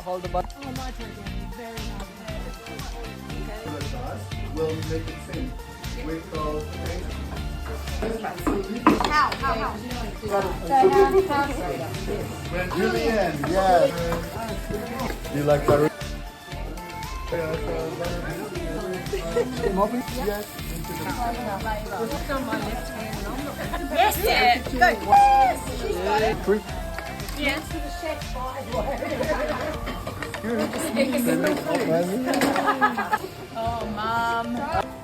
Hold the button. Oh, my turn. Very nice. Will make it sing. With Julian, yes. You like that? Yes. Yes, yeah. Go. Quick. Yes. Oh, Mum.